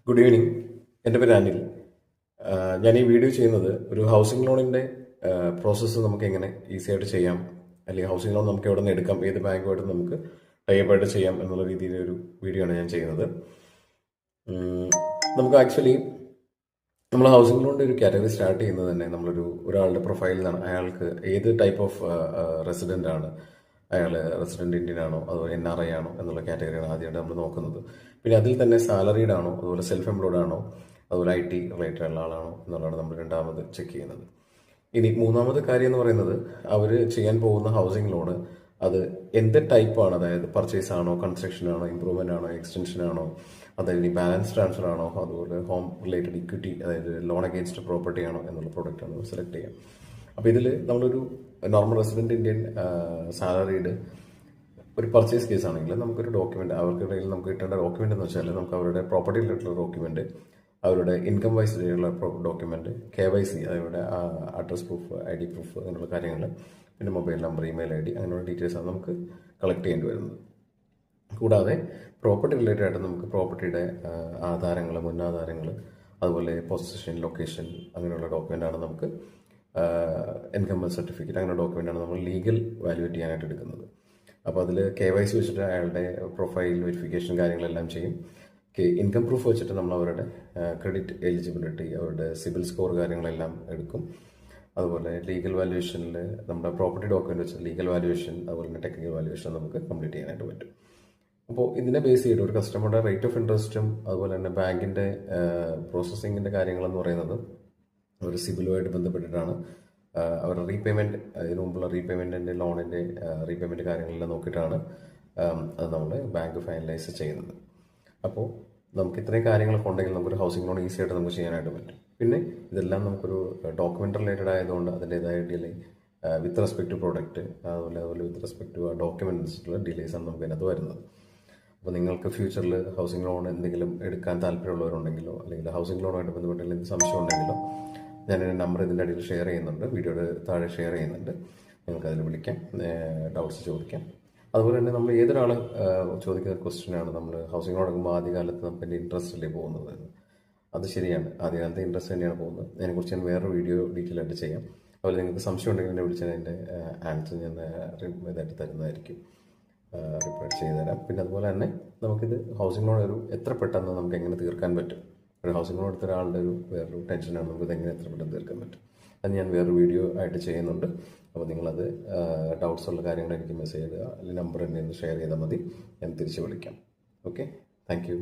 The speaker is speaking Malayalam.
Good evening. എൻ്റെ പേര് അനിൽ. ഞാൻ ഈ വീഡിയോ ചെയ്യുന്നത് ഒരു ഹൗസിംഗ് ലോണിൻ്റെ പ്രോസസ്സ് നമുക്ക് എങ്ങനെ ഈസി ആയിട്ട് ചെയ്യാം, അല്ലെങ്കിൽ ഹൗസിംഗ് ലോൺ നമുക്ക് എവിടെ നിന്ന് എടുക്കാം, ഏത് ബാങ്കുമായിട്ട് നമുക്ക് ടൈപ്പായിട്ട് ചെയ്യാം എന്നുള്ള രീതിയിലൊരു വീഡിയോ ആണ് ഞാൻ ചെയ്യുന്നത്. നമുക്ക് ആക്ച്വലി നമ്മൾ ഹൗസിംഗ് ലോണിൻ്റെ ഒരു കാറ്റഗറി സ്റ്റാർട്ട് ചെയ്യുന്നത് തന്നെ ഒരാളുടെ പ്രൊഫൈലിൽ നിന്നാണ്. അയാൾക്ക് ഏത് ടൈപ്പ് ഓഫ് റെസിഡൻ്റ് ആണ്, അയാൾ റെസിഡൻറ്റ് ഇന്ത്യൻ ആണോ അതോ NRI ആണോ എന്നുള്ള കാറ്റഗറിയാണ് ആദ്യമായിട്ട് നമ്മൾ നോക്കുന്നത്. പിന്നെ അതിൽ തന്നെ സാലറീഡ് ആണോ, അതുപോലെ സെൽഫ് എംപ്ലോയ്ഡ് ആണോ, അതുപോലെ IT റിലേറ്റഡ് ഉള്ള ആളാണോ എന്നുള്ളതാണ് നമ്മൾ രണ്ടാമത് ചെക്ക് ചെയ്യുന്നത്. ഇനി മൂന്നാമത്തെ കാര്യം എന്ന് പറയുന്നത്, അവർ ചെയ്യാൻ പോകുന്ന ഹൗസിംഗ് ലോണ് അത് എന്ത് ടൈപ്പാണ്, അതായത് പർച്ചേസ് ആണോ, കൺസ്ട്രക്ഷൻ ആണോ, ഇംപ്രൂവ്മെൻ്റ് ആണോ, എക്സ്റ്റൻഷൻ ആണോ, അതായത് ഇനി ബാലൻസ് ട്രാൻസ്ഫർ ആണോ, അതുപോലെ ഹോം റിലേറ്റഡ് ഇക്വിറ്റി, അതായത് ലോൺ അഗേൻസ്റ്റ് പ്രോപ്പർട്ടി ആണോ എന്നുള്ള പ്രോഡക്റ്റാണ് സെലക്ട് ചെയ്യാം. അപ്പോൾ ഇതിൽ നമ്മളൊരു നോർമൽ റെസിഡൻറ്റ് ഇന്ത്യൻ സാലറീഡ് ഒരു പർച്ചേസ് കേസ് ആണെങ്കിൽ നമുക്കൊരു ഡോക്യുമെന്റ്, അവർക്കിടയിൽ നമുക്ക് കിട്ടേണ്ട ഡോക്യുമെന്റ് എന്ന് വെച്ചാൽ നമുക്ക് അവരുടെ പ്രോപ്പർട്ടി റിലേറ്റഡ് ഡോക്യുമെന്റ്, അവരുടെ ഇൻകം വൈസ് ഉള്ള ഡോക്യുമെന്റ്, KYC, അവരുടെ അഡ്രസ് പ്രൂഫ്, ID പ്രൂഫ്, അങ്ങനെയുള്ള കാര്യങ്ങൾ, പിന്നെ മൊബൈൽ നമ്പർ, ഇമെയിൽ ID, അങ്ങനെയുള്ള ഡീറ്റെയിൽസ് ആണ് നമുക്ക് കളക്ട് ചെയ്യേണ്ടി വരുന്നത്. കൂടാതെ പ്രോപ്പർട്ടി റിലേറ്റഡ് ആയിട്ട് നമുക്ക് പ്രോപ്പർട്ടിയുടെ ആധാരങ്ങൾ, മുന്നാധാരങ്ങൾ, അതുപോലെ പൊസിഷൻ, ലൊക്കേഷൻ, അങ്ങനെയുള്ള ഡോക്യുമെൻ്റാണ് നമുക്ക് ഇൻകം സർട്ടിഫിക്കറ്റ്, അങ്ങനെ ഡോക്യുമെൻ്റാണ് നമ്മൾ ലീഗൽ വാല്യുവേറ്റ് ചെയ്യാനായിട്ട് എടുക്കുന്നത്. അപ്പോൾ അതിൽ KYC വെച്ചിട്ട് അയാളുടെ പ്രൊഫൈൽ വെരിഫിക്കേഷൻ കാര്യങ്ങളെല്ലാം ചെയ്യും. ഇൻകം പ്രൂഫ് വെച്ചിട്ട് നമ്മൾ അവരുടെ ക്രെഡിറ്റ് എലിജിബിലിറ്റി, അവരുടെ സിബിൽ സ്കോർ കാര്യങ്ങളെല്ലാം എടുക്കും. അതുപോലെ ലീഗൽ വാല്യുവേഷനിൽ നമ്മുടെ പ്രോപ്പർട്ടി ഡോക്യുമെന്റ് വെച്ച് ലീഗൽ വാല്യുവേഷൻ, അതുപോലെ തന്നെ ടെക്നിക്കൽ വാല്യുവേഷൻ നമുക്ക് കംപ്ലീറ്റ് ചെയ്യാനായിട്ട് പറ്റും. അപ്പോൾ ഇതിനെ ബേസ് ചെയ്തിട്ട് ഒരു കസ്റ്റമറുടെ റേറ്റ് ഓഫ് ഇൻട്രസ്റ്റും അതുപോലെ തന്നെ ബാങ്കിൻ്റെ പ്രോസസ്സിങ്ങിൻ്റെ കാര്യങ്ങളെന്ന് പറയുന്നത് ഒരു സിബിലുമായിട്ട് ബന്ധപ്പെട്ടിട്ടാണ്. അവരുടെ റീപേയ്മെൻറ്റ്, ഇതിനു മുമ്പുള്ള റീപേയ്മെൻറ്റിൻ്റെ, ലോണിൻ്റെ റീപേയ്മെൻറ്റ് കാര്യങ്ങളെല്ലാം നോക്കിയിട്ടാണ് അത് നമ്മൾ ബാങ്ക് ഫൈനലൈസ് ചെയ്യുന്നത്. അപ്പോൾ നമുക്ക് ഇത്രയും കാര്യങ്ങളൊക്കെ ഉണ്ടെങ്കിൽ നമുക്കൊരു ഹൗസിംഗ് ലോൺ ഈസി ആയിട്ട് നമുക്ക് ചെയ്യാനായിട്ട് പറ്റും. പിന്നെ ഇതെല്ലാം നമുക്കൊരു ഡോക്യുമെൻ്റ് റിലേറ്റഡ് ആയതുകൊണ്ട് അതിൻ്റേതായ delay with respect to product, അതുപോലെ വിത്ത് റെസ്പെക്ട് ടു ഡോക്യുമെൻ്റ് അനുസരിച്ചുള്ള ഡിലേസാണ് നമുക്ക് അതിനകത്ത് വരുന്നത്. അപ്പോൾ നിങ്ങൾക്ക് ഫ്യൂച്ചറിൽ ഹൗസിംഗ് ലോൺ എന്തെങ്കിലും എടുക്കാൻ താല്പര്യമുള്ളവരുണ്ടെങ്കിലോ, അല്ലെങ്കിൽ ഹൗസിംഗ് ലോണുമായിട്ട് ബന്ധപ്പെട്ട് എന്തെങ്കിലും സംശയം ഉണ്ടെങ്കിലോ, ഞാൻ എൻ്റെ നമ്പർ ഇതിൻ്റെ അടിയിൽ ഷെയർ ചെയ്യുന്നുണ്ട്, വീഡിയോയുടെ താഴെ ഷെയർ ചെയ്യുന്നുണ്ട്. നിങ്ങൾക്ക് അതിൽ വിളിക്കാം, ഡൗട്ട്സ് ചോദിക്കാം. അതുപോലെ തന്നെ നമ്മൾ ഏതൊരാൾ ചോദിക്കുന്ന ക്വസ്റ്റ്യനാണ്, നമ്മൾ ഹൗസിംഗ് ലോൺ എടുക്കുമ്പോൾ ആദ്യകാലത്ത് നമുക്ക് എൻ്റെ ഇൻട്രസ്റ്റ് അല്ലേ പോകുന്നത്. അത് ശരിയാണ്, ആദ്യകാലത്തെ ഇൻട്രസ്റ്റ് തന്നെയാണ് പോകുന്നത്. അതിനെക്കുറിച്ച് ഞാൻ വേറൊരു വീഡിയോ ഡീറ്റെയിൽ ആയിട്ട് ചെയ്യാം. അതുപോലെ നിങ്ങൾക്ക് സംശയം ഉണ്ടെങ്കിൽ എന്നെ വിളിച്ചാൽ അതിൻ്റെ ആൻസർ ഞാൻ ഇതായിട്ട് തരുന്നതായിരിക്കും, റിപ്ലൈ ചെയ്തു തരാം. പിന്നെ അതുപോലെ തന്നെ നമുക്കിത് ഹൗസിംഗ് ലോൺ എത്ര പെട്ടെന്ന് നമുക്ക് എങ്ങനെ തീർക്കാൻ പറ്റും, ഒരു ഹൗസിംഗ് ലോൺ എടുത്ത ഒരാളുടെ വേറൊരു ടെൻഷനാണ്, നമുക്കിത് എങ്ങനെ എത്ര പെട്ടെന്ന് തീർക്കാൻ പറ്റും, അത് ഞാൻ വേറൊരു വീഡിയോ ആയിട്ട് ചെയ്യുന്നുണ്ട്. അപ്പോൾ നിങ്ങളത് ഡൗട്ട്സ് ഉള്ള കാര്യങ്ങൾ എനിക്ക് മെസ്സേജ് ചെയ്യുക, അല്ലെങ്കിൽ നമ്പർ എന്നെ ഒന്ന് ഷെയർ ചെയ്താൽ മതി, ഞാൻ തിരിച്ച് വിളിക്കാം. Okay, thank you.